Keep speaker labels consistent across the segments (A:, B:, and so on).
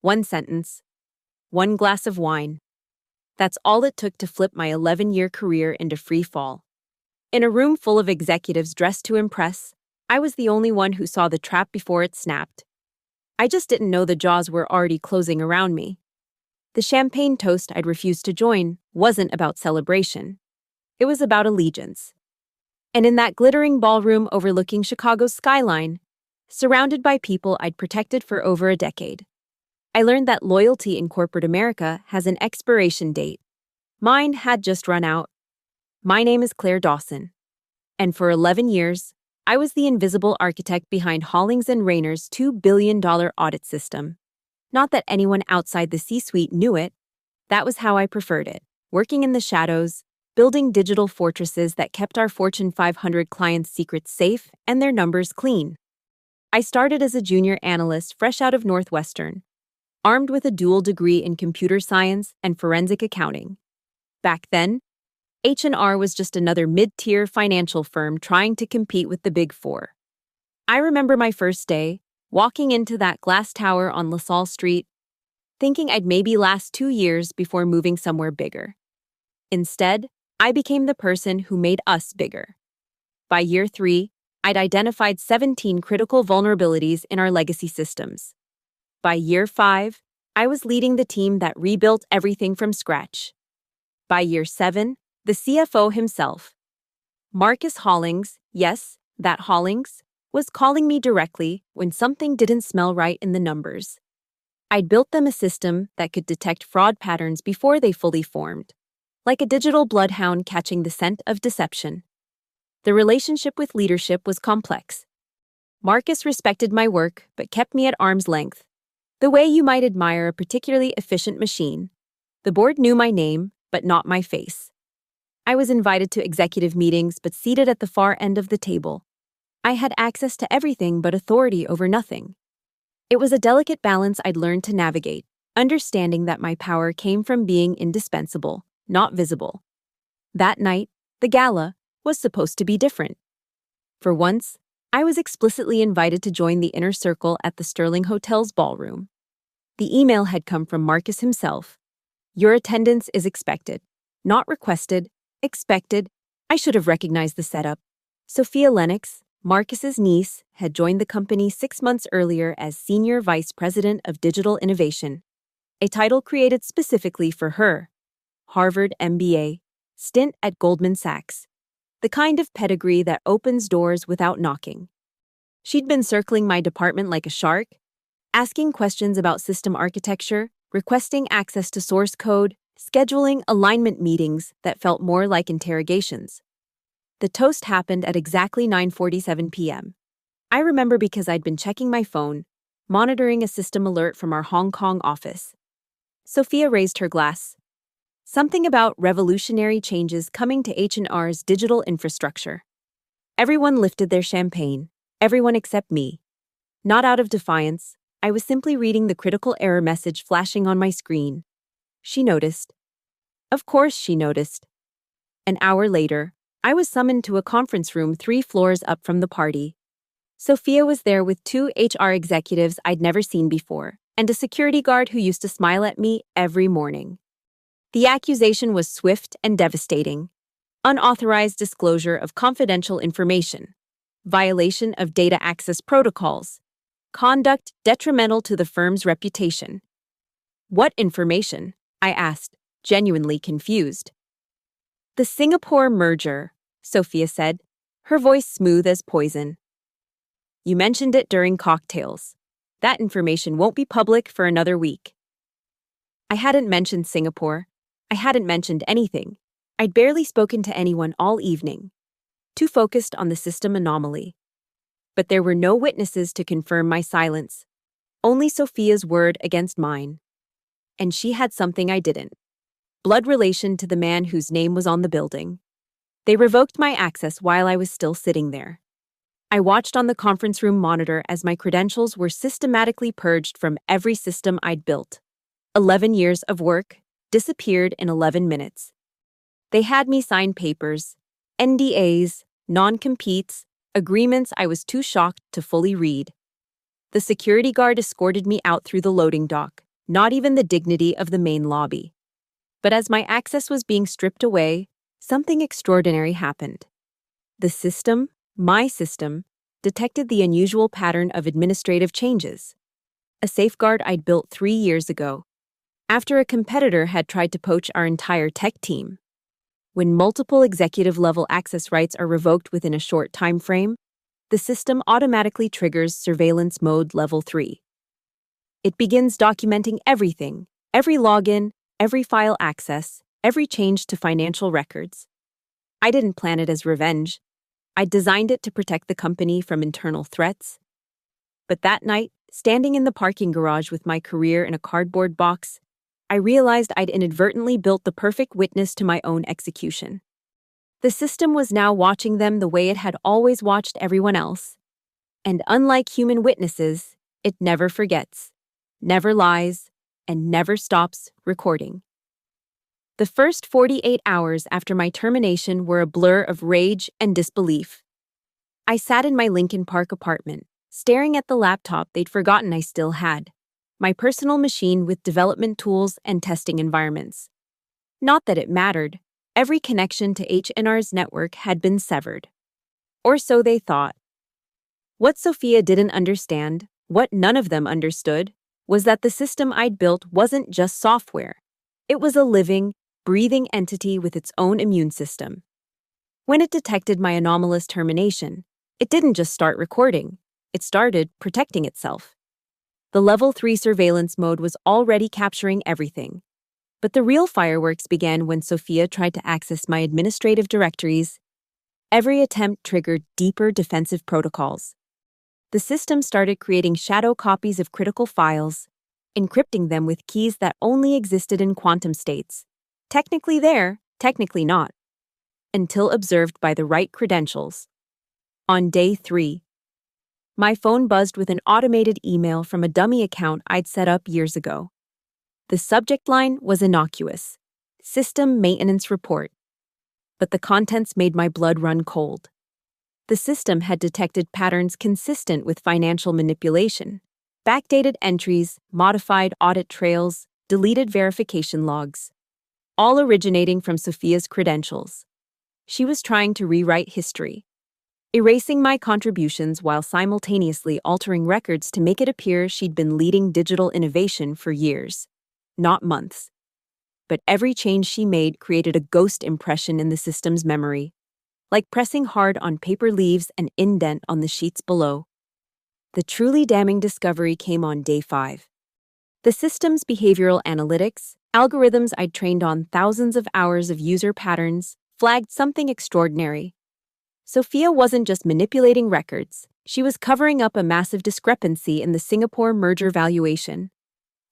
A: One sentence. One glass of wine. That's all it took to flip my 11-year career into free fall. In a room full of executives dressed to impress, I was the only one who saw the trap before it snapped. I just didn't know the jaws were already closing around me. The champagne toast I'd refused to join wasn't about celebration. It was about allegiance. And in that glittering ballroom overlooking Chicago's skyline, surrounded by people I'd protected for over a decade, I learned that loyalty in corporate America has an expiration date. Mine had just run out. My name is Claire Dawson. And for 11 years, I was the invisible architect behind Hollings & Rayner's $2 billion audit system. Not that anyone outside the C-suite knew it. That was how I preferred it, working in the shadows, building digital fortresses that kept our Fortune 500 clients' secrets safe and their numbers clean. I started as a junior analyst fresh out of Northwestern, armed with a dual degree in computer science and forensic accounting. Back then, H&R was just another mid-tier financial firm trying to compete with the Big Four. I remember my first day, walking into that glass tower on LaSalle Street, thinking I'd maybe last 2 years before moving somewhere bigger. Instead, I became the person who made us bigger. By year 3, I'd identified 17 critical vulnerabilities in our legacy systems. By year 5, I was leading the team that rebuilt everything from scratch. By year 7, the CFO himself, Marcus Hollings, yes, that Hollings, was calling me directly when something didn't smell right in the numbers. I'd built them a system that could detect fraud patterns before they fully formed, like a digital bloodhound catching the scent of deception. The relationship with leadership was complex. Marcus respected my work but kept me at arm's length, the way you might admire a particularly efficient machine. The board knew my name, but not my face. I was invited to executive meetings but seated at the far end of the table. I had access to everything but authority over nothing. It was a delicate balance I'd learned to navigate, understanding that my power came from being indispensable, not visible. That night, the gala, was supposed to be different. For once, I was explicitly invited to join the inner circle at the Sterling Hotel's ballroom. The email had come from Marcus himself. Your attendance is expected. Not requested, expected. I should have recognized the setup. Sophia Lennox, Marcus's niece, had joined the company 6 months earlier as Senior Vice President of Digital Innovation, a title created specifically for her. Harvard MBA, stint at Goldman Sachs, the kind of pedigree that opens doors without knocking. She'd been circling my department like a shark, asking questions about system architecture, requesting access to source code, scheduling alignment meetings that felt more like interrogations. The toast happened at exactly 9:47 p.m. I remember because I'd been checking my phone, monitoring a system alert from our Hong Kong office. Sophia raised her glass. Something about revolutionary changes coming to H&R's digital infrastructure. Everyone lifted their champagne, everyone except me. Not out of defiance, I was simply reading the critical error message flashing on my screen. She noticed. Of course she noticed. An hour later, I was summoned to a conference room 3 floors up from the party. Sophia was there with 2 HR executives I'd never seen before, and a security guard who used to smile at me every morning. The accusation was swift and devastating. Unauthorized disclosure of confidential information, violation of data access protocols, conduct detrimental to the firm's reputation. What information? I asked, genuinely confused. The Singapore merger, Sophia said, her voice smooth as poison. You mentioned it during cocktails. That information won't be public for another week. I hadn't mentioned Singapore. I hadn't mentioned anything. I'd barely spoken to anyone all evening, too focused on the system anomaly. But there were no witnesses to confirm my silence, only Sophia's word against mine. And she had something I didn't. Blood relation to the man whose name was on the building. They revoked my access while I was still sitting there. I watched on the conference room monitor as my credentials were systematically purged from every system I'd built. 11 years of work disappeared in 11 minutes. They had me sign papers, NDAs, non-competes, agreements I was too shocked to fully read. The security guard escorted me out through the loading dock, not even the dignity of the main lobby. But as my access was being stripped away, something extraordinary happened. The system, my system, detected the unusual pattern of administrative changes, a safeguard I'd built 3 years ago, after a competitor had tried to poach our entire tech team. When multiple executive-level access rights are revoked within a short time frame, the system automatically triggers Surveillance Mode Level 3. It begins documenting everything, every login, every file access, every change to financial records. I didn't plan it as revenge. I designed it to protect the company from internal threats. But that night, standing in the parking garage with my career in a cardboard box, I realized I'd inadvertently built the perfect witness to my own execution. The system was now watching them the way it had always watched everyone else. And unlike human witnesses, it never forgets, never lies, and never stops recording. The first 48 hours after my termination were a blur of rage and disbelief. I sat in my Lincoln Park apartment, staring at the laptop they'd forgotten I still had, my personal machine with development tools and testing environments. Not that it mattered. Every connection to H&R's network had been severed. Or so they thought. What Sophia didn't understand, what none of them understood, was that the system I'd built wasn't just software. It was a living, breathing entity with its own immune system. When it detected my anomalous termination, it didn't just start recording. It started protecting itself. The Level 3 surveillance mode was already capturing everything. But the real fireworks began when Sophia tried to access my administrative directories. Every attempt triggered deeper defensive protocols. The system started creating shadow copies of critical files, encrypting them with keys that only existed in quantum states. Technically there, technically not. Until observed by the right credentials. On day 3, my phone buzzed with an automated email from a dummy account I'd set up years ago. The subject line was innocuous, System Maintenance Report. But the contents made my blood run cold. The system had detected patterns consistent with financial manipulation, backdated entries, modified audit trails, deleted verification logs, all originating from Sophia's credentials. She was trying to rewrite history, erasing my contributions while simultaneously altering records to make it appear she'd been leading digital innovation for years. Not months. But every change she made created a ghost impression in the system's memory, like pressing hard on paper leaves an indent on the sheets below. The truly damning discovery came on day 5. The system's behavioral analytics, algorithms I'd trained on thousands of hours of user patterns, flagged something extraordinary. Sophia wasn't just manipulating records, she was covering up a massive discrepancy in the Singapore merger valuation.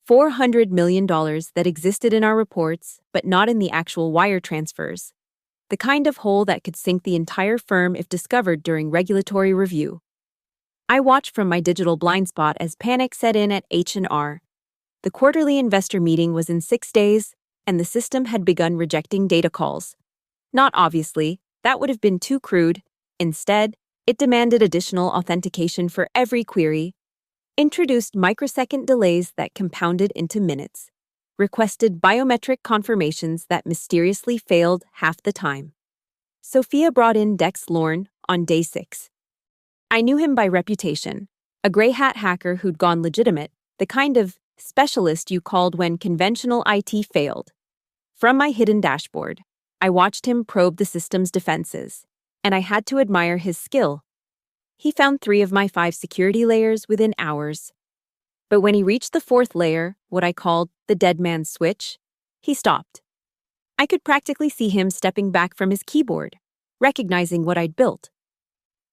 A: $400 million that existed in our reports, but not in the actual wire transfers. The kind of hole that could sink the entire firm if discovered during regulatory review. I watched from my digital blind spot as panic set in at H&R. The quarterly investor meeting was in 6 days, and the system had begun rejecting data calls. Not obviously, that would have been too crude. Instead, it demanded additional authentication for every query, introduced microsecond delays that compounded into minutes, requested biometric confirmations that mysteriously failed half the time. Sophia brought in Dex Lorne on day 6. I knew him by reputation, a gray hat hacker who'd gone legitimate, the kind of specialist you called when conventional IT failed. From my hidden dashboard, I watched him probe the system's defenses, and I had to admire his skill. He found 3 of my 5 security layers within hours. But when he reached the 4th layer, what I called the dead man's switch, he stopped. I could practically see him stepping back from his keyboard, recognizing what I'd built.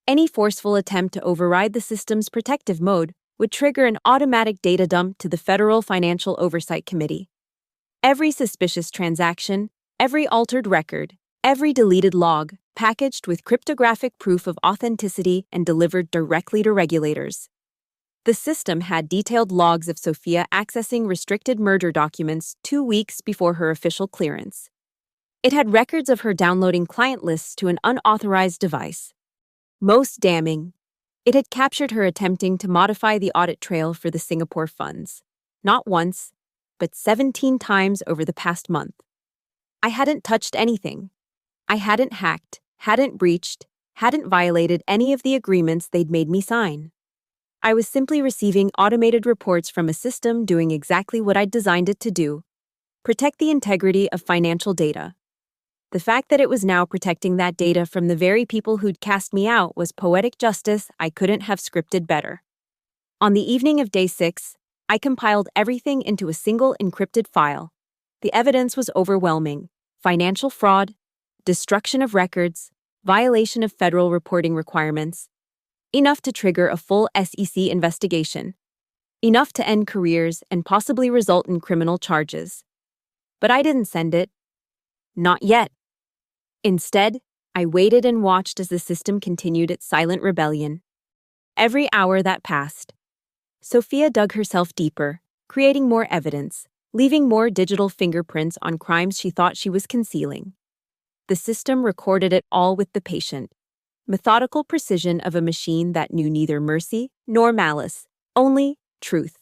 A: Any forceful attempt to override the system's protective mode would trigger an automatic data dump to the Federal Financial Oversight Committee. Every suspicious transaction, every altered record, every deleted log, packaged with cryptographic proof of authenticity and delivered directly to regulators. The system had detailed logs of Sophia accessing restricted merger documents 2 weeks before her official clearance. It had records of her downloading client lists to an unauthorized device. Most damning, it had captured her attempting to modify the audit trail for the Singapore funds. Not once, but 17 times over the past month. I hadn't touched anything. I hadn't hacked, hadn't breached, hadn't violated any of the agreements they'd made me sign. I was simply receiving automated reports from a system doing exactly what I'd designed it to do: protect the integrity of financial data. The fact that it was now protecting that data from the very people who'd cast me out was poetic justice I couldn't have scripted better. On the evening of day 6, I compiled everything into a single encrypted file. The evidence was overwhelming: financial fraud, destruction of records, violation of federal reporting requirements, enough to trigger a full SEC investigation, enough to end careers and possibly result in criminal charges. But I didn't send it. Not yet. Instead, I waited and watched as the system continued its silent rebellion. Every hour that passed, Sophia dug herself deeper, creating more evidence, leaving more digital fingerprints on crimes she thought she was concealing. The system recorded it all with the patient, methodical precision of a machine that knew neither mercy nor malice, only truth.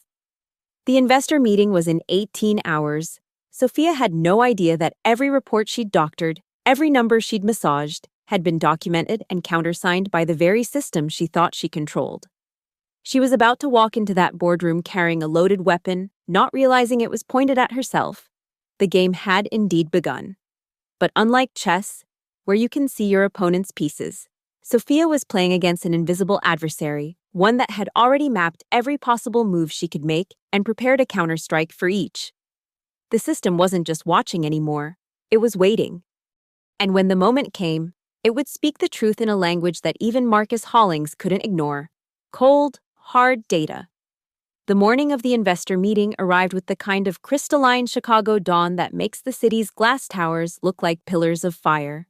A: The investor meeting was in 18 hours. Sophia had no idea that every report she'd doctored, every number she'd massaged, had been documented and countersigned by the very system she thought she controlled. She was about to walk into that boardroom carrying a loaded weapon, not realizing it was pointed at herself. The game had indeed begun. But unlike chess, where you can see your opponent's pieces, Sophia was playing against an invisible adversary, one that had already mapped every possible move she could make and prepared a counterstrike for each. The system wasn't just watching anymore, it was waiting. And when the moment came, it would speak the truth in a language that even Marcus Hollings couldn't ignore: cold, hard data. The morning of the investor meeting arrived with the kind of crystalline Chicago dawn that makes the city's glass towers look like pillars of fire.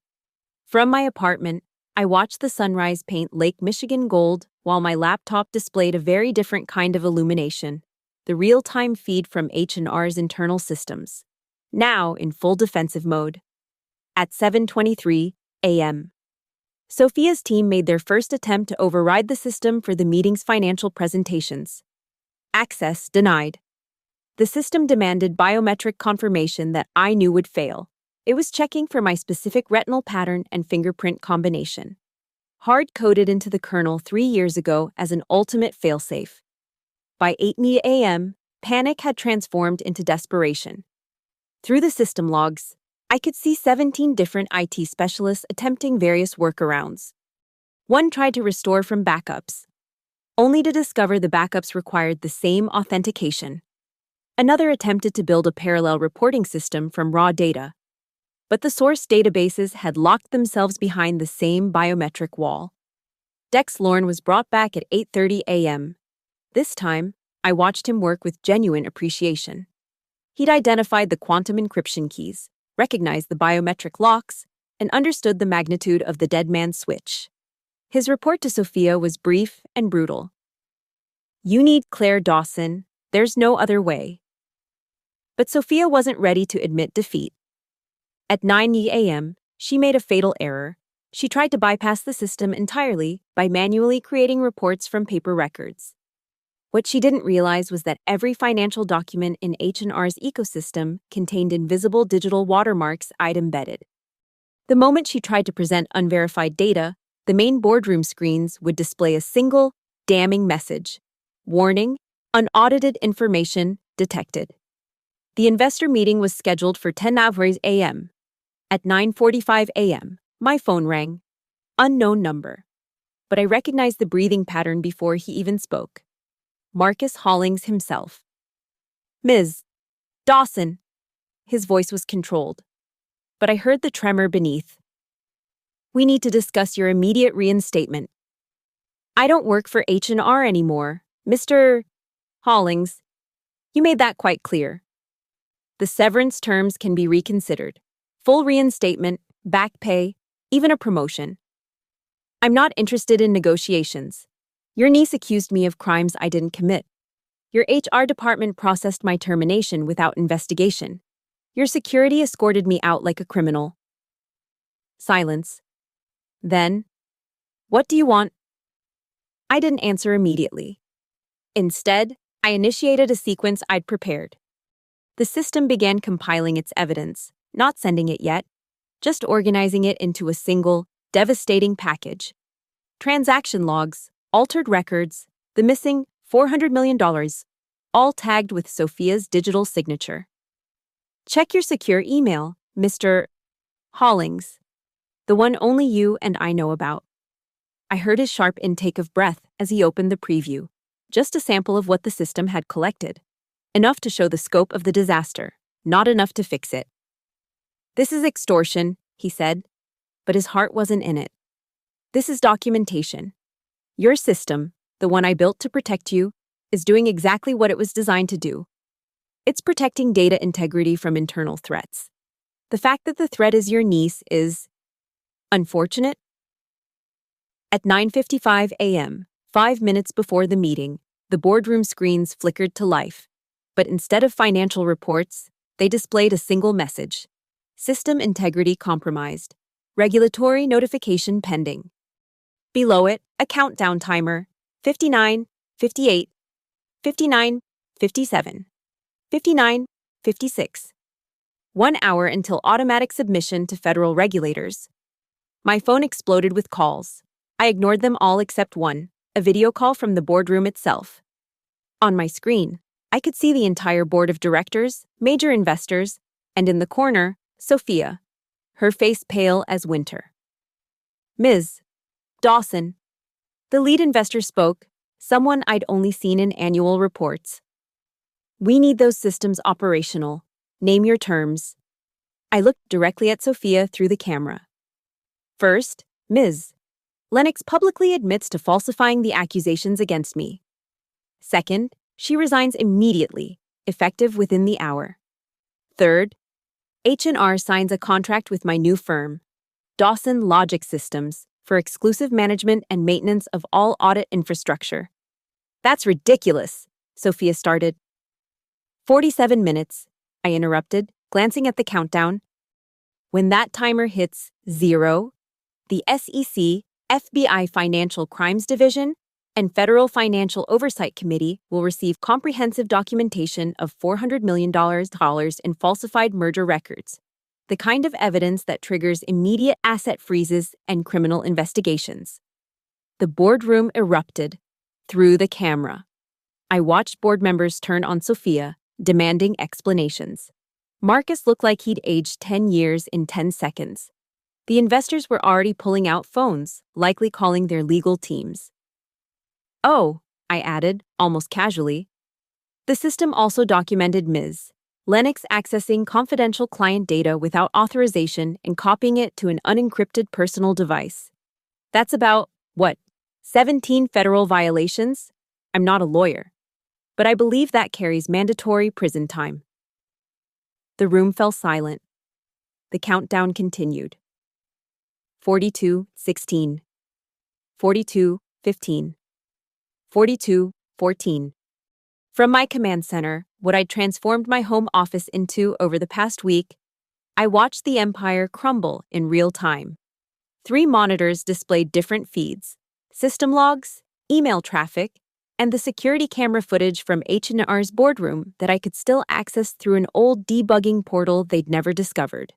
A: From my apartment, I watched the sunrise paint Lake Michigan gold while my laptop displayed a very different kind of illumination: the real-time feed from H&R's internal systems, now in full defensive mode. At 7:23 a.m., Sophia's team made their first attempt to override the system for the meeting's financial presentations. Access denied. The system demanded biometric confirmation that I knew would fail. It was checking for my specific retinal pattern and fingerprint combination, hard-coded into the kernel 3 years ago as an ultimate failsafe. By 8 a.m., panic had transformed into desperation. Through the system logs, I could see 17 different IT specialists attempting various workarounds. One tried to restore from backups, only to discover the backups required the same authentication. Another attempted to build a parallel reporting system from raw data, but the source databases had locked themselves behind the same biometric wall. Dex Lorne was brought back at 8:30 a.m. This time, I watched him work with genuine appreciation. He'd identified the quantum encryption keys, recognized the biometric locks, and understood the magnitude of the dead man's switch. His report to Sophia was brief and brutal. "You need Claire Dawson. There's no other way." But Sophia wasn't ready to admit defeat. At 9 a.m., she made a fatal error. She tried to bypass the system entirely by manually creating reports from paper records. What she didn't realize was that every financial document in H&R's ecosystem contained invisible digital watermarks I'd embedded. The moment she tried to present unverified data, the main boardroom screens would display a single, damning message: warning, unaudited information detected. The investor meeting was scheduled for 10 a.m. At 9:45 a.m., my phone rang. Unknown number. But I recognized the breathing pattern before he even spoke. Marcus Hollings himself. "Ms. Dawson." His voice was controlled, but I heard the tremor beneath. "We need to discuss your immediate reinstatement." "I don't work for H&R anymore, Mr. Hollings. You made that quite clear. The severance terms can be reconsidered. Full reinstatement, back pay, even a promotion. I'm not interested in negotiations. Your niece accused me of crimes I didn't commit. Your HR department processed my termination without investigation. Your security escorted me out like a criminal." Silence. Then, "What do you want?" I didn't answer immediately. Instead, I initiated a sequence I'd prepared. The system began compiling its evidence, not sending it yet, just organizing it into a single, devastating package. Transaction logs, altered records, the missing $400 million, all tagged with Sophia's digital signature. Check your secure email, Mr. Hollings, the one only you and I know about. I heard his sharp intake of breath as he opened the preview, just a sample of what the system had collected. Enough to show the scope of the disaster, not enough to fix it. This is extortion, he said, but his heart wasn't in it. This is documentation. Your system, the one I built to protect you, is doing exactly what it was designed to do. It's protecting data integrity from internal threats. The fact that the threat is your niece is unfortunate. At 9:55 a.m., 5 minutes before the meeting, the boardroom screens flickered to life. But instead of financial reports, they displayed a single message: system integrity compromised. Regulatory notification pending. Below it, a countdown timer: 59, 58, 59, 57, 59, 56. 1 hour until automatic submission to federal regulators. My phone exploded with calls. I ignored them all except one, a video call from the boardroom itself. On my screen, I could see the entire board of directors, major investors, and in the corner, Sophia, her face pale as winter. Ms. Dawson. The lead investor spoke, someone I'd only seen in annual reports. We need those systems operational. Name your terms. I looked directly at Sophia through the camera. First, Ms. Lennox publicly admits to falsifying the accusations against me. Second, she resigns immediately, effective within the hour. Third, H&R signs a contract with my new firm, Dawson Logic Systems, for exclusive management and maintenance of all audit infrastructure. That's ridiculous, Sophia started. 47 minutes, I interrupted, glancing at the countdown. When that timer hits 0, the SEC, FBI Financial Crimes Division, and Federal Financial Oversight Committee will receive comprehensive documentation of $400 million in falsified merger records, the kind of evidence that triggers immediate asset freezes and criminal investigations. The boardroom erupted through the camera. I watched board members turn on Sophia, demanding explanations. Marcus looked like he'd aged 10 years in 10 seconds. The investors were already pulling out phones, likely calling their legal teams. Oh, I added, almost casually. The system also documented Ms. Lennox accessing confidential client data without authorization and copying it to an unencrypted personal device. That's about, 17 federal violations? I'm not a lawyer, but I believe that carries mandatory prison time. The room fell silent. The countdown continued. 42:16, 42:15, 42:14. From my command center, what I'd transformed my home office into over the past week, I watched the empire crumble in real time. 3 monitors displayed different feeds: system logs, email traffic, and the security camera footage from H&R's boardroom that I could still access through an old debugging portal they'd never discovered.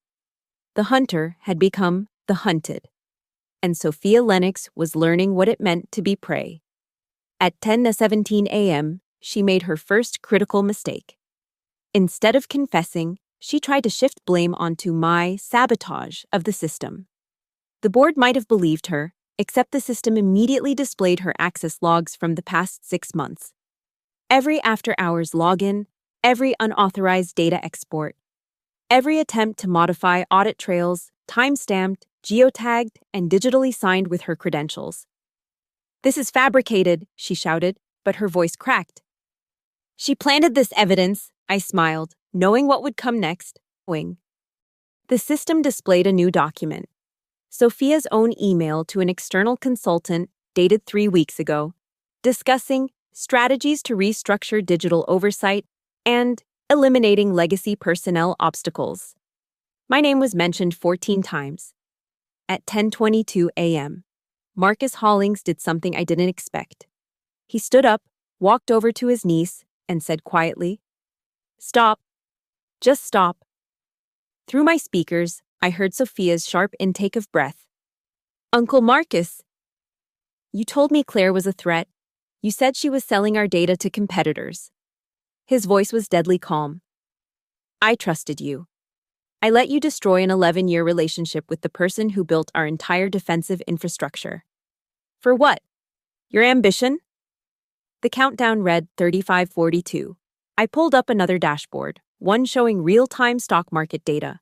A: The hunter had become the hunted, and Sophia Lennox was learning what it meant to be prey. At 10:17 a.m., she made her first critical mistake. Instead of confessing, she tried to shift blame onto my sabotage of the system. The board might have believed her, except the system immediately displayed her access logs from the past 6 months. Every after-hours login, every unauthorized data export, every attempt to modify audit trails, time-stamped, geotagged, and digitally signed with her credentials. "This is fabricated," she shouted, but her voice cracked. "She planted this evidence," I smiled, knowing what would come next. The system displayed a new document. Sophia's own email to an external consultant dated 3 weeks ago, discussing strategies to restructure digital oversight and eliminating legacy personnel obstacles. My name was mentioned 14 times. At 10:22 a.m., Marcus Hollings did something I didn't expect. He stood up, walked over to his niece, and said quietly, "Stop." Just stop. Through my speakers, I heard Sophia's sharp intake of breath. Uncle Marcus, you told me Claire was a threat. You said she was selling our data to competitors. His voice was deadly calm. I trusted you. I let you destroy an 11-year relationship with the person who built our entire defensive infrastructure. For what? Your ambition? The countdown read 35:42. I pulled up another dashboard, one showing real-time stock market data.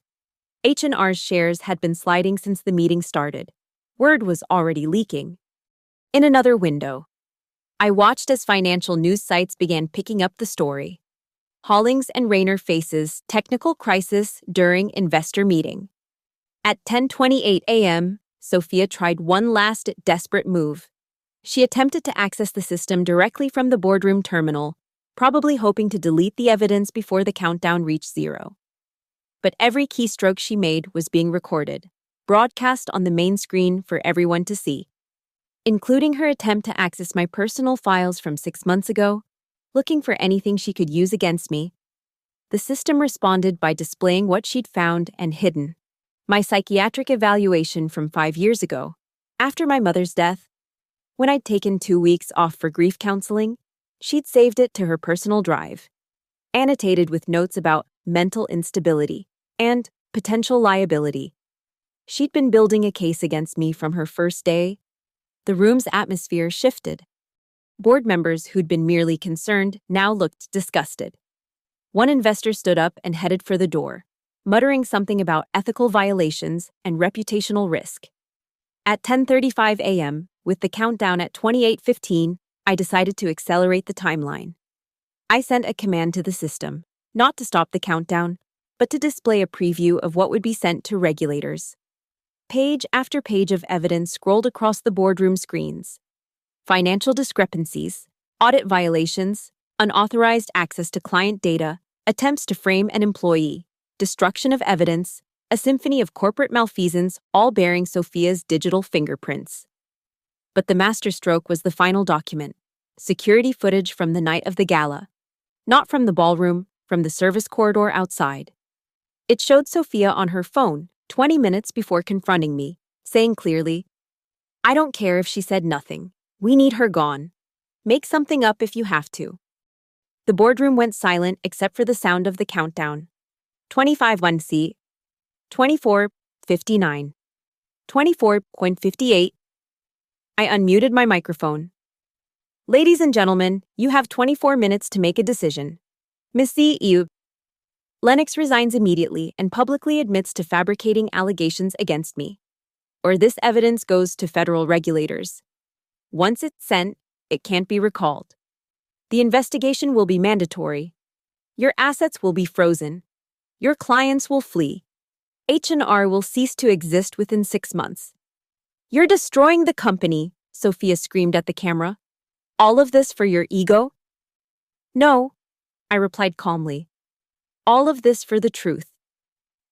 A: H&R's shares had been sliding since the meeting started. Word was already leaking. In another window, I watched as financial news sites began picking up the story. Hollings and Rayner faces technical crisis during investor meeting. At 10:28 a.m., Sophia tried one last desperate move. She attempted to access the system directly from the boardroom terminal, probably hoping to delete the evidence before the countdown reached 0. But every keystroke she made was being recorded, broadcast on the main screen for everyone to see. Including her attempt to access my personal files from 6 months ago, looking for anything she could use against me. The system responded by displaying what she'd found and hidden. My psychiatric evaluation from 5 years ago, after my mother's death. When I'd taken 2 weeks off for grief counseling, she'd saved it to her personal drive, annotated with notes about mental instability and potential liability. She'd been building a case against me from her first day. The room's atmosphere shifted. Board members who'd been merely concerned now looked disgusted. One investor stood up and headed for the door, muttering something about ethical violations and reputational risk. At 10:35 a.m., with the countdown at 28:15, I decided to accelerate the timeline. I sent a command to the system, not to stop the countdown, but to display a preview of what would be sent to regulators. Page after page of evidence scrolled across the boardroom screens. Financial discrepancies, audit violations, unauthorized access to client data, attempts to frame an employee, destruction of evidence, a symphony of corporate malfeasance, all bearing Sophia's digital fingerprints. But the masterstroke was the final document, security footage from the night of the gala. Not from the ballroom, from the service corridor outside. It showed Sophia on her phone 20 minutes before confronting me, saying clearly, "I don't care if she said nothing. We need her gone. Make something up if you have to." The boardroom went silent except for the sound of the countdown. 25:1C, 24:59, 24:58. I unmuted my microphone. "Ladies and gentlemen, you have 24 minutes to make a decision. Miss CEO. Lennox resigns immediately and publicly admits to fabricating allegations against me. Or this evidence goes to federal regulators. Once it's sent, it can't be recalled. The investigation will be mandatory. Your assets will be frozen. Your clients will flee. H&R will cease to exist within 6 months. You're destroying the company," Sophia screamed at the camera. "All of this for your ego?" "No," I replied calmly. "All of this for the truth.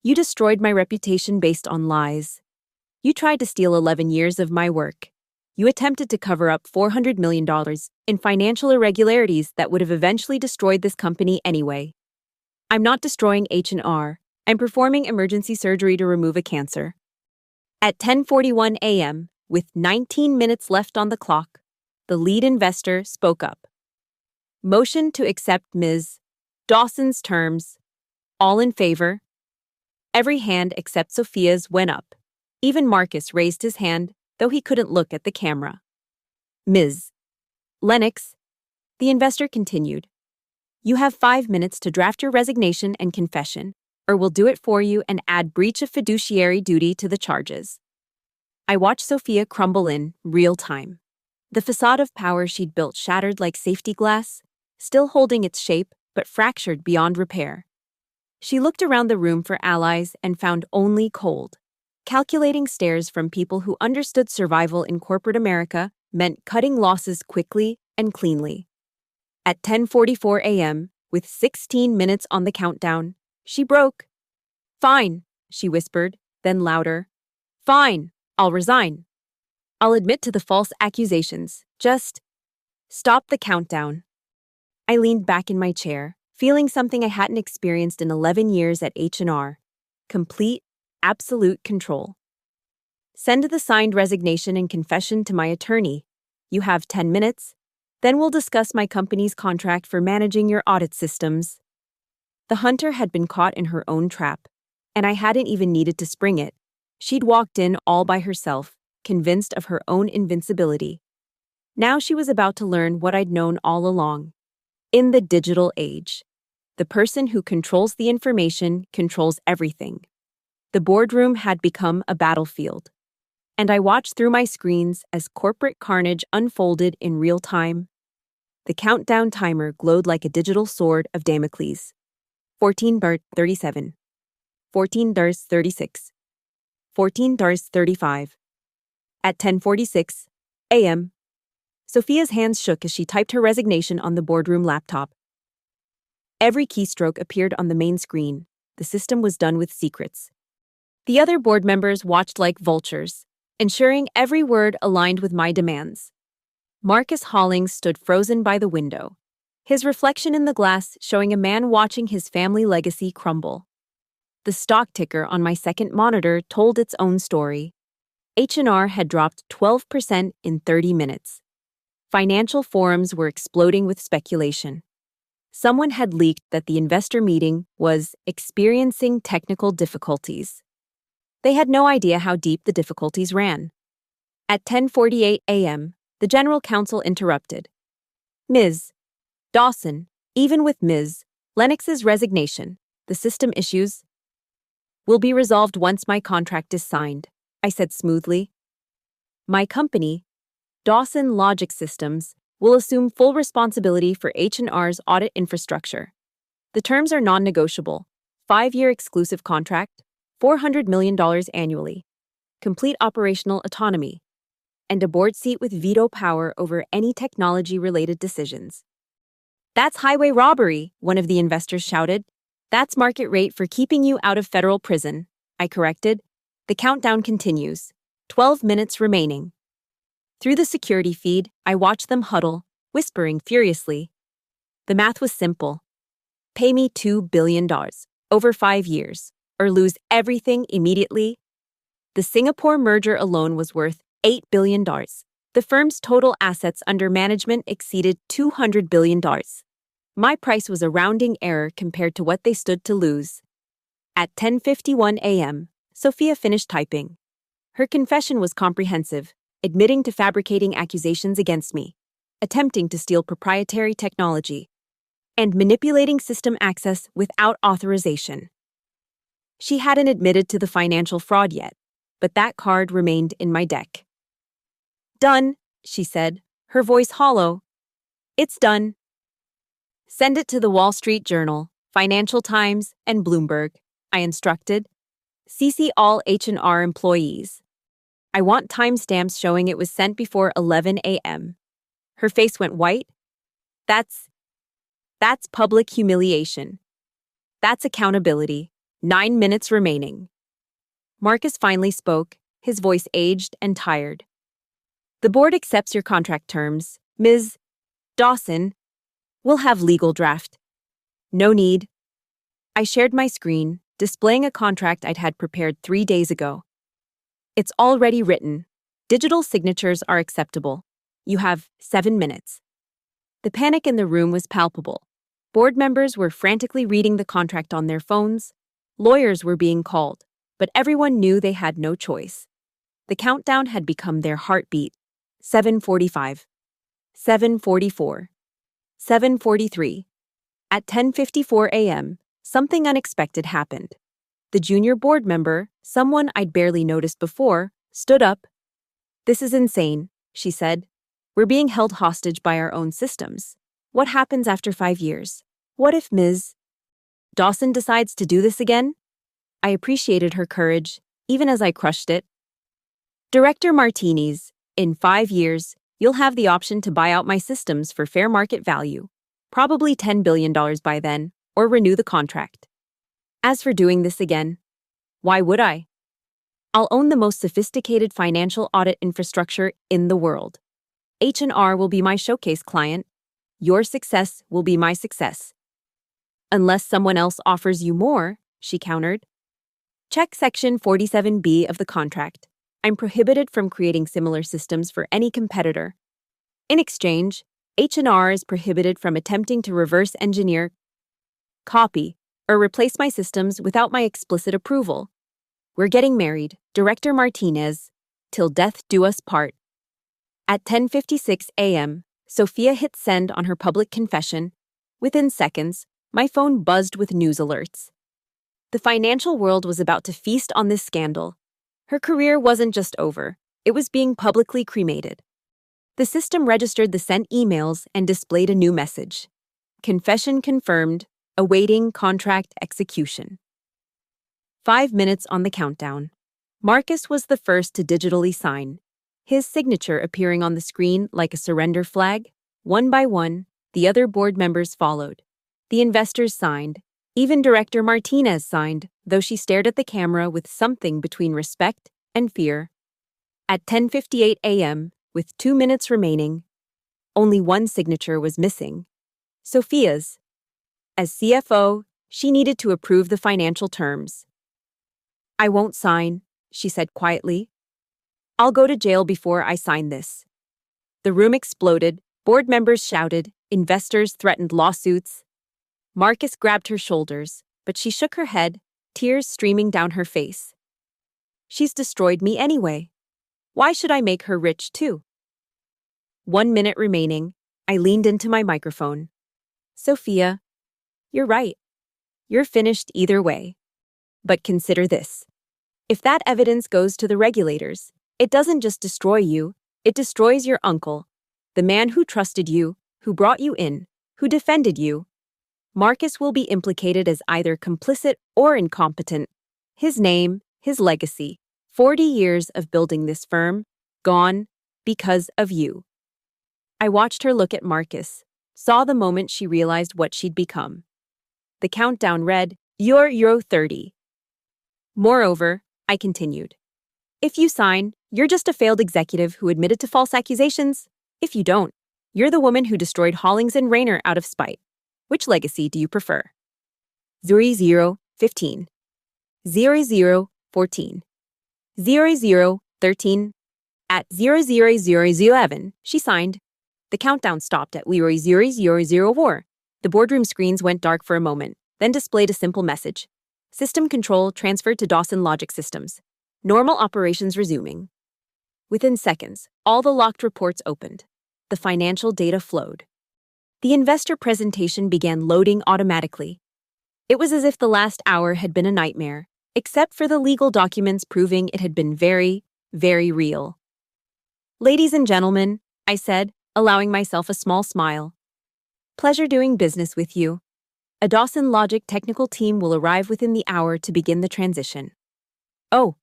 A: You destroyed my reputation based on lies. You tried to steal 11 years of my work. You attempted to cover up $400 million in financial irregularities that would have eventually destroyed this company anyway. I'm not destroying H&R. I'm performing emergency surgery to remove a cancer." At 10:41 a.m., with 19 minutes left on the clock, the lead investor spoke up. "Motion to accept Ms. Dawson's terms. All in favor?" Every hand except Sophia's went up. Even Marcus raised his hand, though he couldn't look at the camera. "Ms. Lennox," the investor continued, "you have 5 minutes to draft your resignation and confession, or we'll do it for you and add breach of fiduciary duty to the charges." I watched Sophia crumble in real time. The facade of power she'd built shattered like safety glass, still holding its shape, but fractured beyond repair. She looked around the room for allies and found only cold, calculating stares from people who understood survival in corporate America meant cutting losses quickly and cleanly. At 10:44 a.m., with 16 minutes on the countdown, she broke. "Fine," she whispered, then louder. "Fine, I'll resign. I'll admit to the false accusations. Just stop the countdown." I leaned back in my chair, feeling something I hadn't experienced in 11 years at H&R. Complete, absolute control. Send the signed resignation and confession to my attorney. You have 10 minutes. Then we'll discuss my company's contract for managing your audit systems. The hunter had been caught in her own trap, and I hadn't even needed to spring it. She'd walked in all by herself, convinced of her own invincibility. Now she was about to learn what I'd known all along. In the digital age, the person who controls the information controls everything. The boardroom had become a battlefield, and I watched through my screens as corporate carnage unfolded in real time. The countdown timer glowed like a digital sword of Damocles. 14:37. 14:36. 14:35. At 10:46 a.m., Sophia's hands shook as she typed her resignation on the boardroom laptop. Every keystroke appeared on the main screen. The system was done with secrets. The other board members watched like vultures, ensuring every word aligned with my demands. Marcus Hollings stood frozen by the window, his reflection in the glass showing a man watching his family legacy crumble. The stock ticker on my second monitor told its own story. H&R had dropped 12% in 30 minutes. Financial forums were exploding with speculation. Someone had leaked that the investor meeting was experiencing technical difficulties. They had no idea how deep the difficulties ran. At 10:48 a.m., the general counsel interrupted. Ms. Dawson, even with Ms. Lennox's resignation, the system issues will be resolved once my contract is signed, I said smoothly. My company, Dawson Logic Systems, will assume full responsibility for H&R's audit infrastructure. The terms are non-negotiable. 5-year exclusive contract, $400 million annually, complete operational autonomy, and a board seat with veto power over any technology-related decisions. That's highway robbery, one of the investors shouted. That's market rate for keeping you out of federal prison, I corrected. The countdown continues. 12 minutes remaining. Through the security feed, I watched them huddle, whispering furiously. The math was simple. Pay me $2 billion over 5 years, or lose everything immediately. The Singapore merger alone was worth $8 billion. The firm's total assets under management exceeded $200 billion. My price was a rounding error compared to what they stood to lose. At 10:51 a.m., Sophia finished typing. Her confession was comprehensive, admitting to fabricating accusations against me, attempting to steal proprietary technology, and manipulating system access without authorization. She hadn't admitted to the financial fraud yet, but that card remained in my deck. Done, she said, her voice hollow. It's done. Send it to the Wall Street Journal, Financial Times, and Bloomberg, I instructed. CC all H&R employees. I want timestamps showing it was sent before 11 a.m. Her face went white. That's public humiliation. That's accountability. 9 minutes remaining. Marcus finally spoke, his voice aged and tired. The board accepts your contract terms, Ms. Dawson. We'll have legal draft. No need. I shared my screen, displaying a contract I'd had prepared 3 days ago. It's already written. Digital signatures are acceptable. You have 7 minutes. The panic in the room was palpable. Board members were frantically reading the contract on their phones. Lawyers were being called, but everyone knew they had no choice. The countdown had become their heartbeat. 7:45. 7:44. 7:43. At 10:54 a.m., something unexpected happened. The junior board member, someone I'd barely noticed before, stood up. This is insane, she said. We're being held hostage by our own systems. What happens after 5 years? What if Ms. Dawson decides to do this again? I appreciated her courage, even as I crushed it. Director Martinez, in 5 years, you'll have the option to buy out my systems for fair market value, probably $10 billion by then, or renew the contract. As for doing this again, why would I? I'll own the most sophisticated financial audit infrastructure in the world. H&R will be my showcase client. Your success will be my success. Unless someone else offers you more, she countered. Check Section 47B of the contract. I'm prohibited from creating similar systems for any competitor. In exchange, H&R is prohibited from attempting to reverse engineer, copy, or replace my systems without my explicit approval. We're getting married, Director Martinez, till death do us part. At 10:56 a.m., Sophia hit send on her public confession. Within seconds, my phone buzzed with news alerts. The financial world was about to feast on this scandal. Her career wasn't just over, it was being publicly cremated. The system registered the sent emails and displayed a new message. Confession confirmed, awaiting contract execution. 5 minutes on the countdown. Marcus was the first to digitally sign, his signature appearing on the screen like a surrender flag. One by one, the other board members followed. The investors signed. Even Director Martinez signed, though she stared at the camera with something between respect and fear. At 10:58 a.m., with 2 minutes remaining, only one signature was missing. Sophia's. As CFO, she needed to approve the financial terms. I won't sign, she said quietly. I'll go to jail before I sign this. The room exploded, board members shouted, investors threatened lawsuits. Marcus grabbed her shoulders, but she shook her head, tears streaming down her face. She's destroyed me anyway. Why should I make her rich too? 1 minute remaining, I leaned into my microphone. Sophia, you're right. You're finished either way. But consider this. If that evidence goes to the regulators, it doesn't just destroy you, it destroys your uncle, the man who trusted you, who brought you in, who defended you. Marcus will be implicated as either complicit or incompetent. His name, his legacy, 40 years of building this firm, gone because of you. I watched her look at Marcus, saw the moment she realized what she'd become. The countdown read, Euro 30. Moreover, I continued. If you sign, you're just a failed executive who admitted to false accusations. If you don't, you're the woman who destroyed Hollings and Rayner out of spite. Which legacy do you prefer? 0015, 0014, 0013. At 00011, she signed. The countdown stopped at 0004. The boardroom screens went dark for a moment, then displayed a simple message. System control transferred to Dawson Logic Systems. Normal operations resuming. Within seconds, all the locked reports opened. The financial data flowed. The investor presentation began loading automatically. It was as if the last hour had been a nightmare, except for the legal documents proving it had been very, very real. Ladies and gentlemen, I said, allowing myself a small smile. Pleasure doing business with you. A Dawson Logic technical team will arrive within the hour to begin the transition. Oh,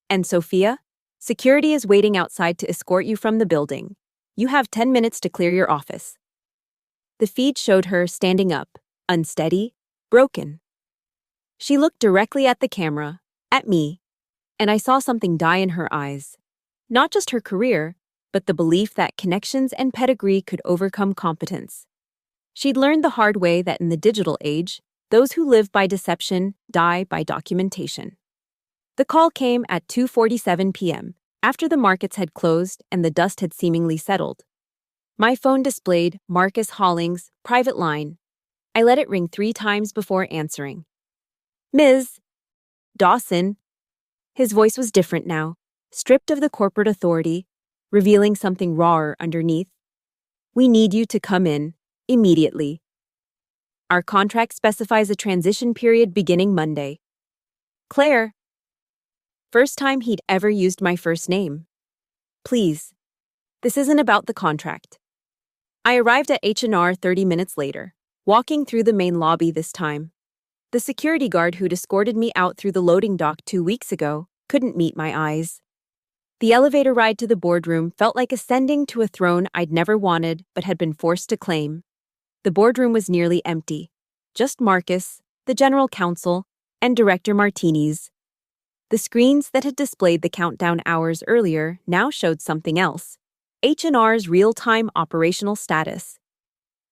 A: and Sophia? Security is waiting outside to escort you from the building. You have 10 minutes to clear your office. The feed showed her standing up, unsteady, broken. She looked directly at the camera, at me, and I saw something die in her eyes. Not just her career, but the belief that connections and pedigree could overcome competence. She'd learned the hard way that in the digital age, those who live by deception die by documentation. The call came at 2:47 p.m., after the markets had closed and the dust had seemingly settled. My phone displayed Marcus Hollings, private line. I let it ring 3 times before answering. Ms. Dawson. His voice was different now, stripped of the corporate authority, revealing something rawer underneath. We need you to come in, immediately. Our contract specifies a transition period beginning Monday. Claire. First time he'd ever used my first name. Please. This isn't about the contract. I arrived at H&R 30 minutes later, walking through the main lobby this time. The security guard who'd escorted me out through the loading dock 2 weeks ago couldn't meet my eyes. The elevator ride to the boardroom felt like ascending to a throne I'd never wanted but had been forced to claim. The boardroom was nearly empty. Just Marcus, the general counsel, and Director Martinez. The screens that had displayed the countdown hours earlier now showed something else. H&R's real-time operational status.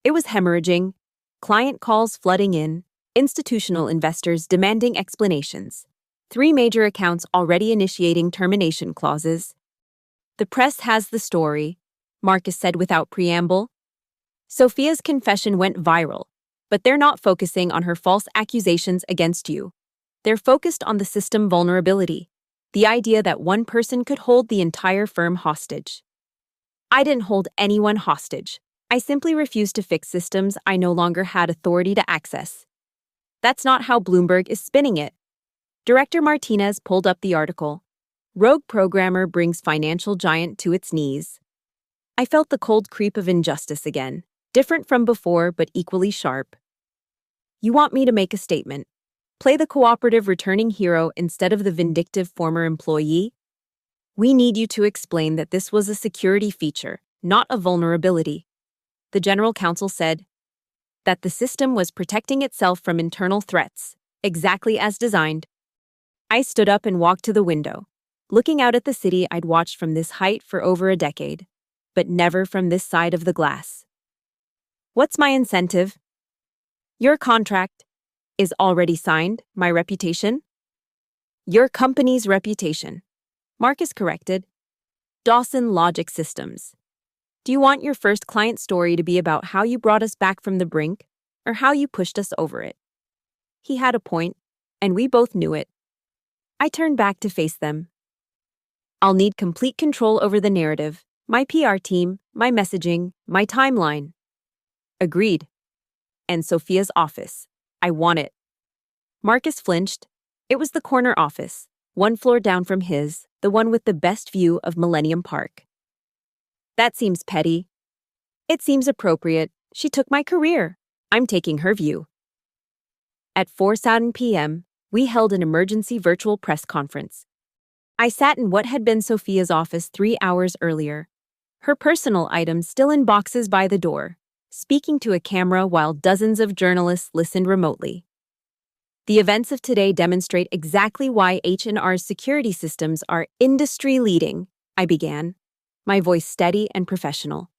A: It was hemorrhaging, client calls flooding in, institutional investors demanding explanations, 3 major accounts already initiating termination clauses. The press has the story, Marcus said without preamble. Sophia's confession went viral, but they're not focusing on her false accusations against you. They're focused on the system vulnerability, the idea that one person could hold the entire firm hostage. I didn't hold anyone hostage. I simply refused to fix systems I no longer had authority to access. That's not how Bloomberg is spinning it. Director Martinez pulled up the article. Rogue programmer brings financial giant to its knees. I felt the cold creep of injustice again, different from before but equally sharp. You want me to make a statement? Play the cooperative returning hero instead of the vindictive former employee? We need you to explain that this was a security feature, not a vulnerability. The general counsel said that the system was protecting itself from internal threats, exactly as designed. I stood up and walked to the window, looking out at the city I'd watched from this height for over a decade, but never from this side of the glass. What's my incentive? Your contract is already signed, my reputation? Your company's reputation. Marcus corrected. Dawson Logic Systems. Do you want your first client story to be about how you brought us back from the brink, or how you pushed us over it? He had a point, and we both knew it. I turned back to face them. I'll need complete control over the narrative, my PR team, my messaging, my timeline. Agreed. And Sophia's office. I want it. Marcus flinched. It was the corner office, 1 floor down from his, the one with the best view of Millennium Park. That seems petty. It seems appropriate. She took my career. I'm taking her view. At 4:00 p.m., we held an emergency virtual press conference. I sat in what had been Sophia's office 3 hours earlier, her personal items still in boxes by the door, speaking to a camera while dozens of journalists listened remotely. The events of today demonstrate exactly why H&R's security systems are industry-leading, I began, my voice steady and professional.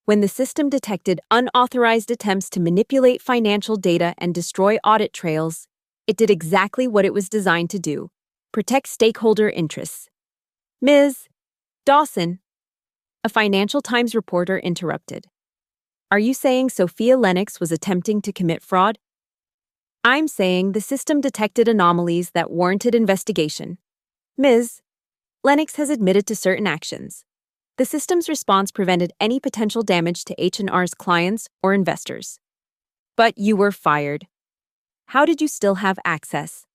A: When the system detected unauthorized attempts to manipulate financial data and destroy audit trails, it did exactly what it was designed to do: protect stakeholder interests. Ms. Dawson, a Financial Times reporter interrupted. Are you saying Sophia Lennox was attempting to commit fraud? I'm saying the system detected anomalies that warranted investigation. Ms. Lennox has admitted to certain actions. The system's response prevented any potential damage to H&R's clients or investors. But you were fired. How did you still have access?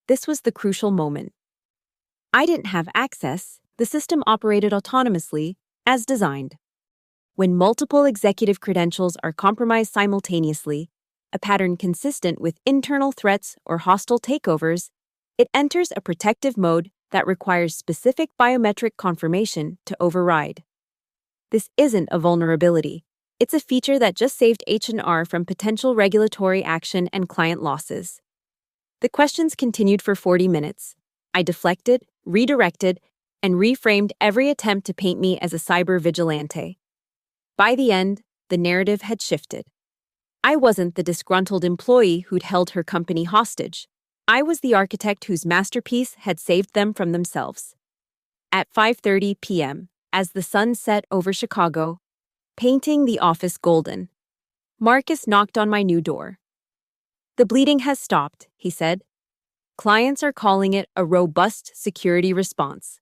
A: This was the crucial moment. I didn't have access. The system operated autonomously, as designed. When multiple executive credentials are compromised simultaneously, a pattern consistent with internal threats or hostile takeovers, it enters a protective mode that requires specific biometric confirmation to override. This isn't a vulnerability. It's a feature that just saved H&R from potential regulatory action and client losses. The questions continued for 40 minutes. I deflected, redirected, and reframed every attempt to paint me as a cyber vigilante. By the end, the narrative had shifted. I wasn't the disgruntled employee who'd held her company hostage. I was the architect whose masterpiece had saved them from themselves. At 5:30 p.m., as the sun set over Chicago, painting the office golden, Marcus knocked on my new door. The bleeding has stopped, he said. Clients are calling it a robust security response.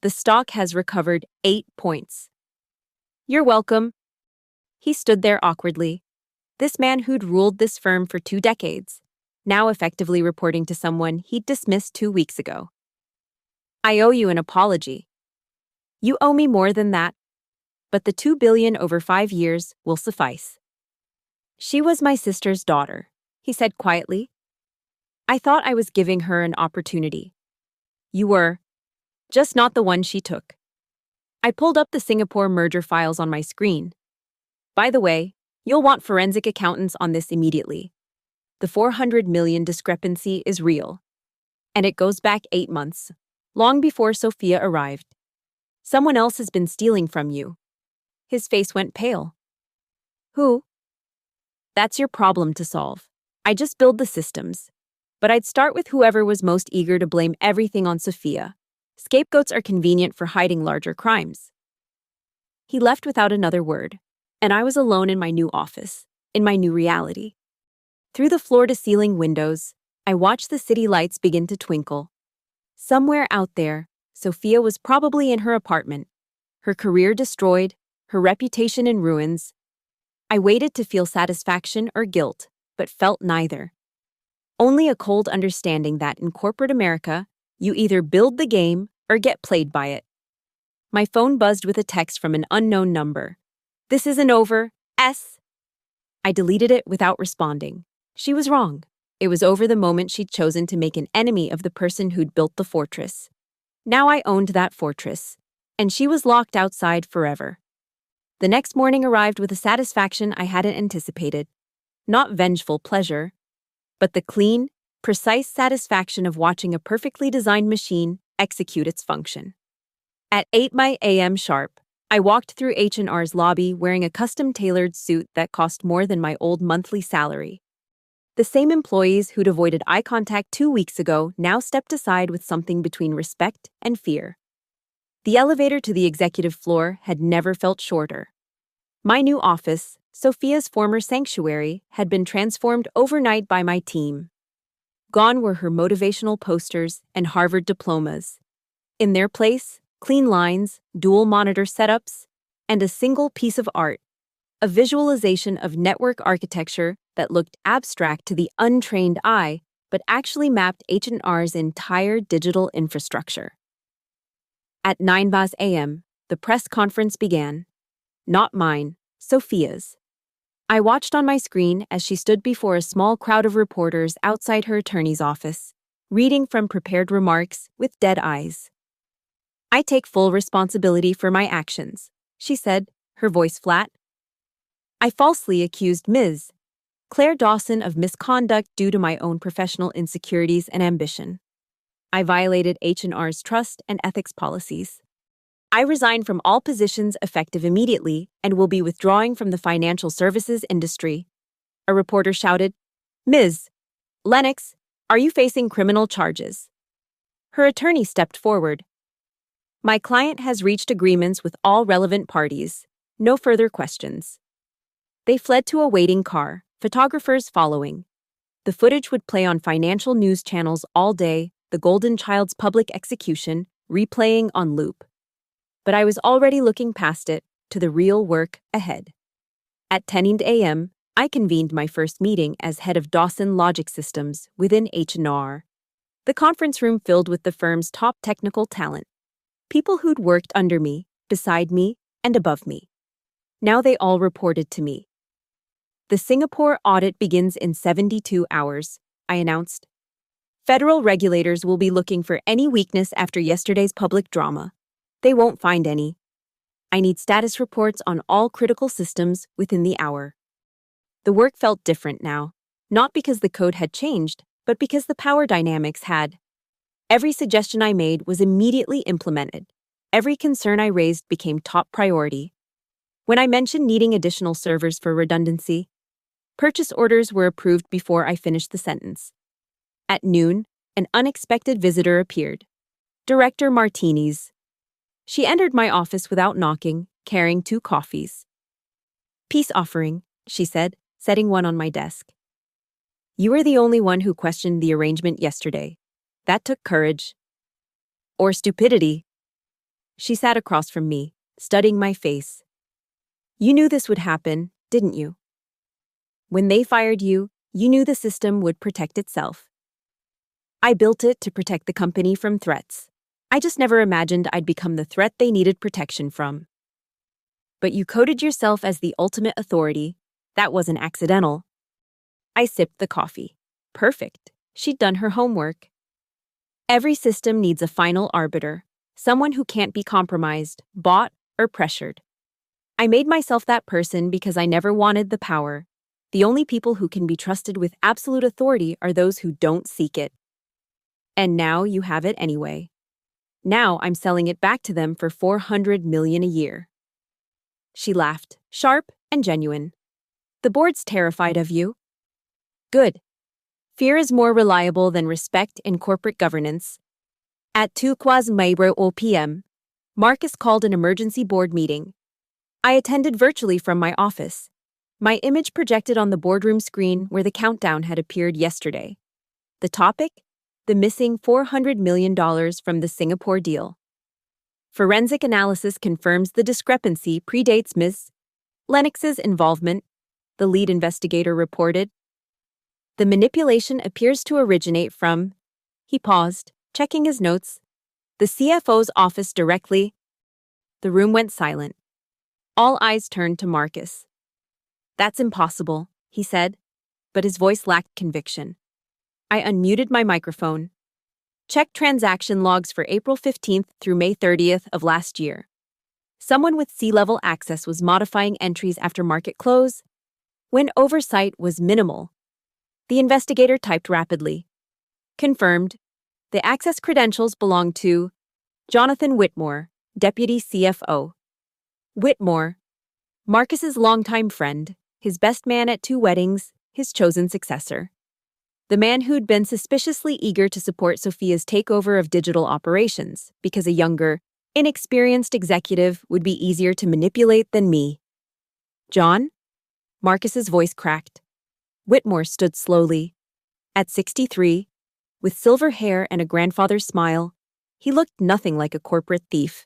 A: The stock has recovered 8 points. You're welcome. He stood there awkwardly. This man who'd ruled this firm for 2 decades, now effectively reporting to someone he'd dismissed 2 weeks ago. I owe you an apology. You owe me more than that, but the $2 billion over 5 years will suffice. She was my sister's daughter, he said quietly. I thought I was giving her an opportunity. You were, just not the one she took. I pulled up the Singapore merger files on my screen. By the way, you'll want forensic accountants on this immediately. The 400 million discrepancy is real. And it goes back 8 months, long before Sophia arrived. Someone else has been stealing from you. His face went pale. Who? That's your problem to solve. I just build the systems. But I'd start with whoever was most eager to blame everything on Sophia. Scapegoats are convenient for hiding larger crimes. He left without another word, and I was alone in my new office, in my new reality. Through the floor-to-ceiling windows, I watched the city lights begin to twinkle. Somewhere out there, Sophia was probably in her apartment, her career destroyed, her reputation in ruins. I waited to feel satisfaction or guilt, but felt neither. Only a cold understanding that in corporate America, you either build the game or get played by it. My phone buzzed with a text from an unknown number. "This isn't over, S." I deleted it without responding. She was wrong. It was over the moment she'd chosen to make an enemy of the person who'd built the fortress. Now I owned that fortress, and she was locked outside forever. The next morning arrived with a satisfaction I hadn't anticipated. Not vengeful pleasure, but the clean, precise satisfaction of watching a perfectly designed machine execute its function. At 8 a.m. sharp, I walked through H&R's lobby wearing a custom-tailored suit that cost more than my old monthly salary. The same employees who'd avoided eye contact 2 weeks ago now stepped aside with something between respect and fear. The elevator to the executive floor had never felt shorter. My new office, Sophia's former sanctuary, had been transformed overnight by my team. Gone were her motivational posters and Harvard diplomas. In their place, clean lines, dual monitor setups, and a single piece of art, a visualization of network architecture that looked abstract to the untrained eye, but actually mapped H&R's entire digital infrastructure. At 9 a.m., the press conference began. Not mine, Sophia's. I watched on my screen as she stood before a small crowd of reporters outside her attorney's office, reading from prepared remarks with dead eyes. "I take full responsibility for my actions," she said, her voice flat. "I falsely accused Ms. Claire Dawson of misconduct due to my own professional insecurities and ambition. I violated H&R's trust and ethics policies. I resign from all positions effective immediately and will be withdrawing from the financial services industry." A reporter shouted, "Ms. Lennox, are you facing criminal charges?" Her attorney stepped forward. "My client has reached agreements with all relevant parties. No further questions." They fled to a waiting car, photographers following. The footage would play on financial news channels all day, the Golden Child's public execution replaying on loop. But I was already looking past it to the real work ahead. At 10 a.m., I convened my first meeting as head of Dawson Logic Systems within H&R. The conference room filled with the firm's top technical talent, people who'd worked under me, beside me, and above me. Now they all reported to me. "The Singapore audit begins in 72 hours, I announced. "Federal regulators will be looking for any weakness after yesterday's public drama. They won't find any. I need status reports on all critical systems within the hour." The work felt different now, not because the code had changed, but because the power dynamics had. Every suggestion I made was immediately implemented. Every concern I raised became top priority. When I mentioned needing additional servers for redundancy, purchase orders were approved before I finished the sentence. At noon, an unexpected visitor appeared. Director Martinez. She entered my office without knocking, carrying 2 coffees. "Peace offering," she said, setting one on my desk. "You were the only one who questioned the arrangement yesterday. That took courage." "Or stupidity." She sat across from me, studying my face. "You knew this would happen, didn't you? When they fired you, you knew the system would protect itself. I built it to protect the company from threats. I just never imagined I'd become the threat they needed protection from. But you coded yourself as the ultimate authority. That wasn't accidental." I sipped the coffee. Perfect. She'd done her homework. Every system needs a final arbiter, someone who can't be compromised, bought, or pressured. I made myself that person because I never wanted the power. The only people who can be trusted with absolute authority are those who don't seek it. And now you have it anyway. Now I'm selling it back to them for $400 million a year. She laughed, sharp and genuine. "The board's terrified of you." "Good. Fear is more reliable than respect in corporate governance. At 2:00 p.m., Marcus called an emergency board meeting. I attended virtually from my office. My image projected on the boardroom screen where the countdown had appeared yesterday. The topic? The missing $400 million from the Singapore deal. Forensic analysis confirms the discrepancy predates Ms. Lennox's involvement, the lead investigator reported. The manipulation appears to originate from, he paused, checking his notes, the CFO's office directly. The room went silent. All eyes turned to Marcus. That's impossible, he said, but his voice lacked conviction. I unmuted my microphone. Check transaction logs for April 15th through May 30th of last year. Someone with C-level access was modifying entries after market close, when oversight was minimal. The investigator typed rapidly. Confirmed. The access credentials belong to Jonathan Whitmore, Deputy CFO. Whitmore, Marcus's longtime friend, his best man at 2 weddings, his chosen successor. The man who'd been suspiciously eager to support Sophia's takeover of digital operations because a younger, inexperienced executive would be easier to manipulate than me. John? Marcus's voice cracked. Whitmore stood slowly. At 63, with silver hair and a grandfather's smile, he looked nothing like a corporate thief.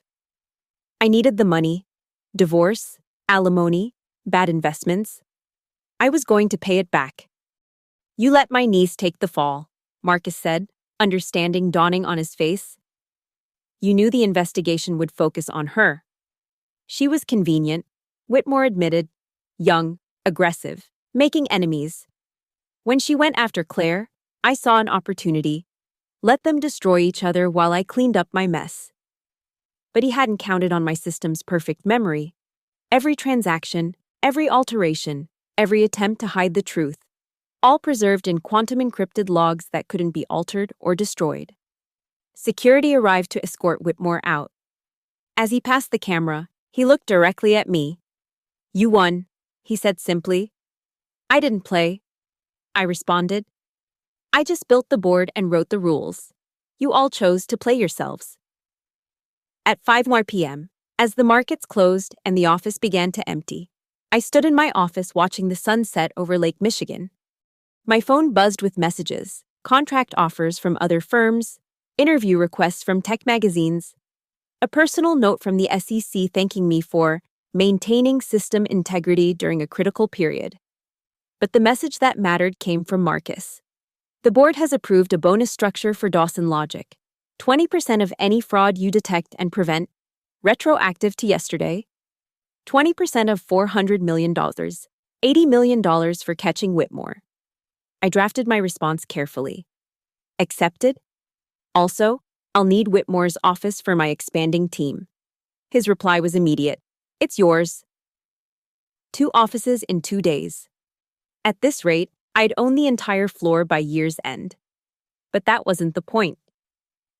A: I needed the money. Divorce, alimony, bad investments. I was going to pay it back. You let my niece take the fall, Marcus said, understanding dawning on his face. You knew the investigation would focus on her. She was convenient, Whitmore admitted, young, aggressive, making enemies. When she went after Claire, I saw an opportunity. Let them destroy each other while I cleaned up my mess. But he hadn't counted on my system's perfect memory. Every transaction, every alteration, every attempt to hide the truth, all preserved in quantum-encrypted logs that couldn't be altered or destroyed. Security arrived to escort Whitmore out. As he passed the camera, he looked directly at me. You won, he said simply. I didn't play, I responded. I just built the board and wrote the rules. You all chose to play yourselves. At 5 p.m., as the markets closed and the office began to empty, I stood in my office watching the sun set over Lake Michigan. My phone buzzed with messages, contract offers from other firms, interview requests from tech magazines, a personal note from the SEC thanking me for maintaining system integrity during a critical period. But the message that mattered came from Marcus. The board has approved a bonus structure for Dawson Logic, 20% of any fraud you detect and prevent, retroactive to yesterday, 20% of $400 million, $80 million for catching Whitmore. I drafted my response carefully. Accepted? Also, I'll need Whitmore's office for my expanding team. His reply was immediate. It's yours. 2 offices in 2 days. At this rate, I'd own the entire floor by year's end. But that wasn't the point.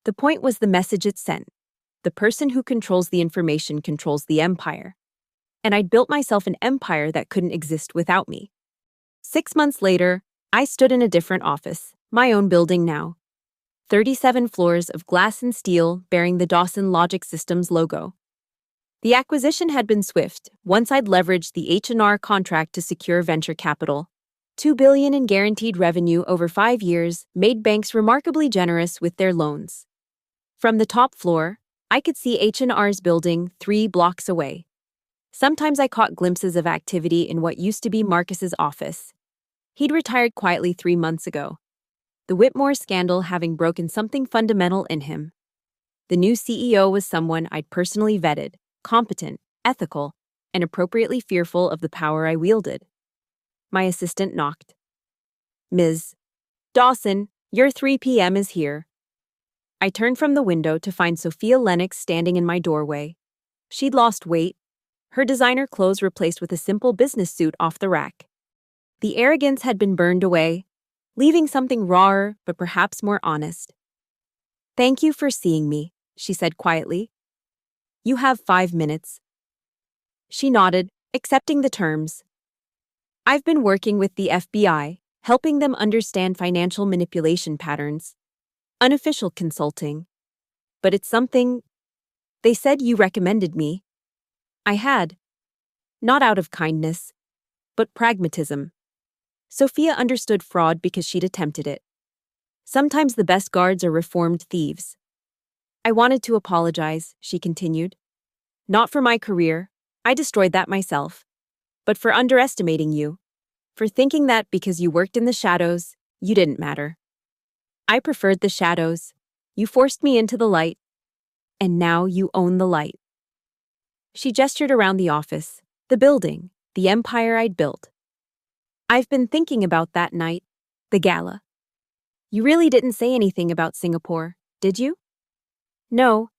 A: The point was the message it sent. The person who controls the information controls the empire. And I'd built myself an empire that couldn't exist without me. 6 months later, I stood in a different office, my own building now. 37 floors of glass and steel bearing the Dawson Logic Systems logo. The acquisition had been swift once I'd leveraged the H&R contract to secure venture capital. $2 billion in guaranteed revenue over 5 years made banks remarkably generous with their loans. From the top floor, I could see H&R's building 3 blocks away. Sometimes I caught glimpses of activity in what used to be Marcus's office. He'd retired quietly 3 months ago, the Whitmore scandal having broken something fundamental in him. The new CEO was someone I'd personally vetted, competent, ethical, and appropriately fearful of the power I wielded. My assistant knocked. Ms. Dawson, your 3 p.m. is here. I turned from the window to find Sophia Lennox standing in my doorway. She'd lost weight, her designer clothes replaced with a simple business suit off the rack. The arrogance had been burned away, leaving something rawer but perhaps more honest. Thank you for seeing me, she said quietly. You have 5 minutes. She nodded, accepting the terms. I've been working with the FBI, helping them understand financial manipulation patterns. Unofficial consulting. But it's something. They said you recommended me. I had. Not out of kindness, but pragmatism. Sophia understood fraud because she'd attempted it. Sometimes the best guards are reformed thieves. I wanted to apologize, she continued. Not for my career, I destroyed that myself. But for underestimating you. For thinking that because you worked in the shadows, you didn't matter. I preferred the shadows. You forced me into the light. And now you own the light. She gestured around the office, the building, the empire I'd built. I've been thinking about that night, the gala. You really didn't say anything about Singapore, did you? No.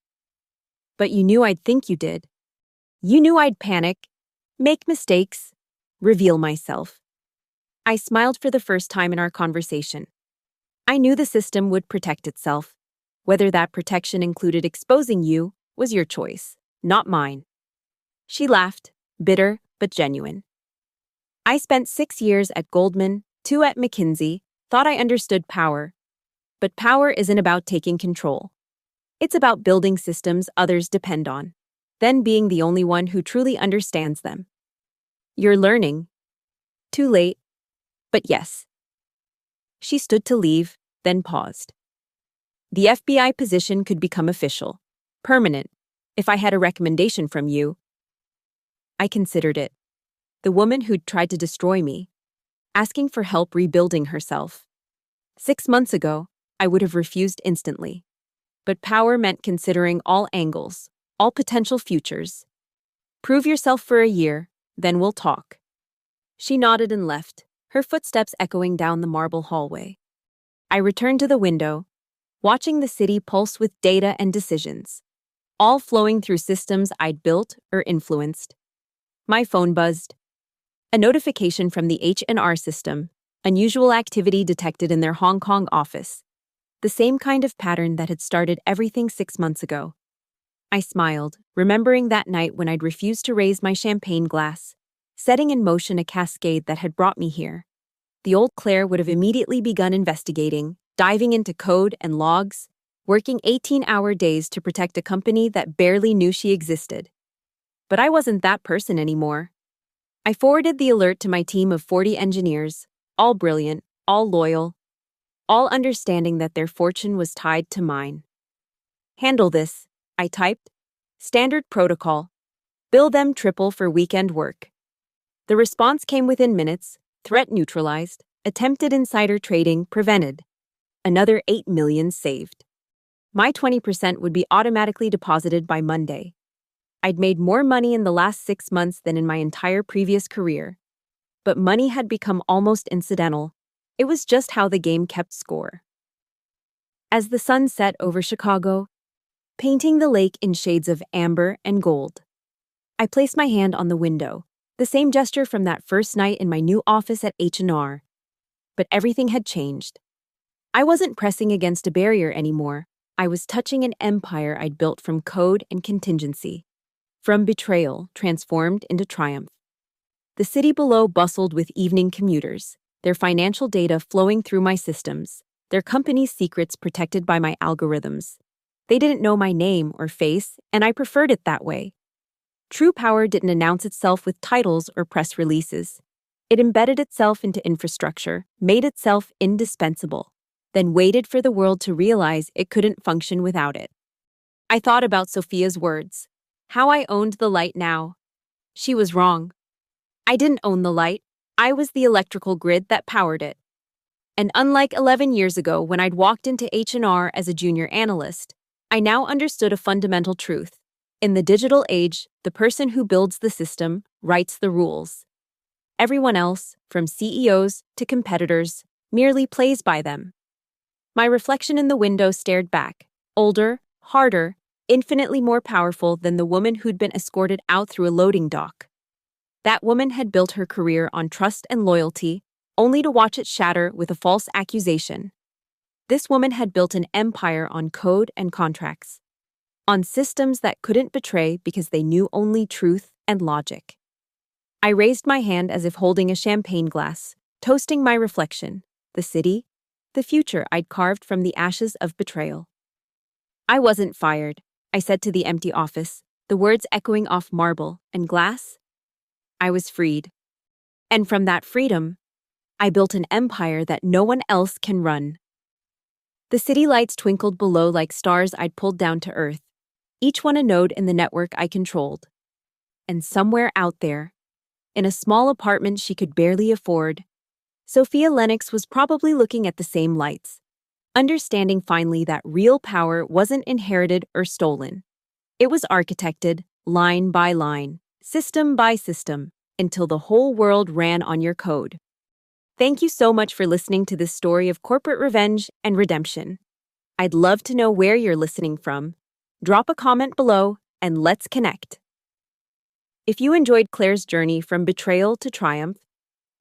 A: But you knew I'd think you did. You knew I'd panic, make mistakes, reveal myself. I smiled for the first time in our conversation. I knew the system would protect itself. Whether that protection included exposing you was your choice, not mine. She laughed, bitter but genuine. I spent 6 years at Goldman, 2 at McKinsey, thought I understood power. But power isn't about taking control. It's about building systems others depend on, then being the only one who truly understands them. You're learning. Too late. But yes. She stood to leave, then paused. The FBI position could become official, permanent, if I had a recommendation from you. I considered it. The woman who'd tried to destroy me, asking for help rebuilding herself. 6 months ago, I would have refused instantly. But power meant considering all angles, all potential futures. Prove yourself for a year, then we'll talk. She nodded and left, her footsteps echoing down the marble hallway. I returned to the window, watching the city pulse with data and decisions, all flowing through systems I'd built or influenced. My phone buzzed. A notification from the H&R system, unusual activity detected in their Hong Kong office. The same kind of pattern that had started everything 6 months ago. I smiled, remembering that night when I'd refused to raise my champagne glass, setting in motion a cascade that had brought me here. The old Claire would have immediately begun investigating, diving into code and logs, working 18-hour days to protect a company that barely knew she existed. But I wasn't that person anymore. I forwarded the alert to my team of 40 engineers, all brilliant, all loyal, all understanding that their fortune was tied to mine. Handle this, I typed. Standard protocol. Bill them triple for weekend work. The response came within minutes, threat neutralized, attempted insider trading prevented. Another 8 million saved. My 20% would be automatically deposited by Monday. I'd made more money in the last 6 months than in my entire previous career. But money had become almost incidental. It was just how the game kept score. As the sun set over Chicago, painting the lake in shades of amber and gold, I placed my hand on the window, the same gesture from that first night in my new office at H&R. But everything had changed. I wasn't pressing against a barrier anymore. I was touching an empire I'd built from code and contingency. From betrayal transformed into triumph. The city below bustled with evening commuters, their financial data flowing through my systems, their company's secrets protected by my algorithms. They didn't know my name or face, and I preferred it that way. True power didn't announce itself with titles or press releases. It embedded itself into infrastructure, made itself indispensable, then waited for the world to realize it couldn't function without it. I thought about Sophia's words. How I owned the light now. She was wrong. I didn't own the light. I was the electrical grid that powered it. And unlike 11 years ago when I'd walked into H&R as a junior analyst, I now understood a fundamental truth. In the digital age, the person who builds the system writes the rules. Everyone else, from CEOs to competitors, merely plays by them. My reflection in the window stared back, older, harder, infinitely more powerful than the woman who'd been escorted out through a loading dock. That woman had built her career on trust and loyalty, only to watch it shatter with a false accusation. This woman had built an empire on code and contracts, on systems that couldn't betray because they knew only truth and logic. I raised my hand as if holding a champagne glass, toasting my reflection, the city, the future I'd carved from the ashes of betrayal. I wasn't fired, I said to the empty office, the words echoing off marble and glass. I was freed. And from that freedom, I built an empire that no one else can run. The city lights twinkled below like stars I'd pulled down to earth, each one a node in the network I controlled. And somewhere out there, in a small apartment she could barely afford, Sophia Lennox was probably looking at the same lights, understanding finally that real power wasn't inherited or stolen. It was architected, line by line, system by system, until the whole world ran on your code. Thank you so much for listening to this story of corporate revenge and redemption. I'd love to know where you're listening from. Drop a comment below and let's connect. If you enjoyed Claire's journey from betrayal to triumph,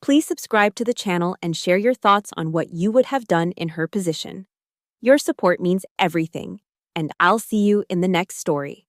A: please subscribe to the channel and share your thoughts on what you would have done in her position. Your support means everything, and I'll see you in the next story.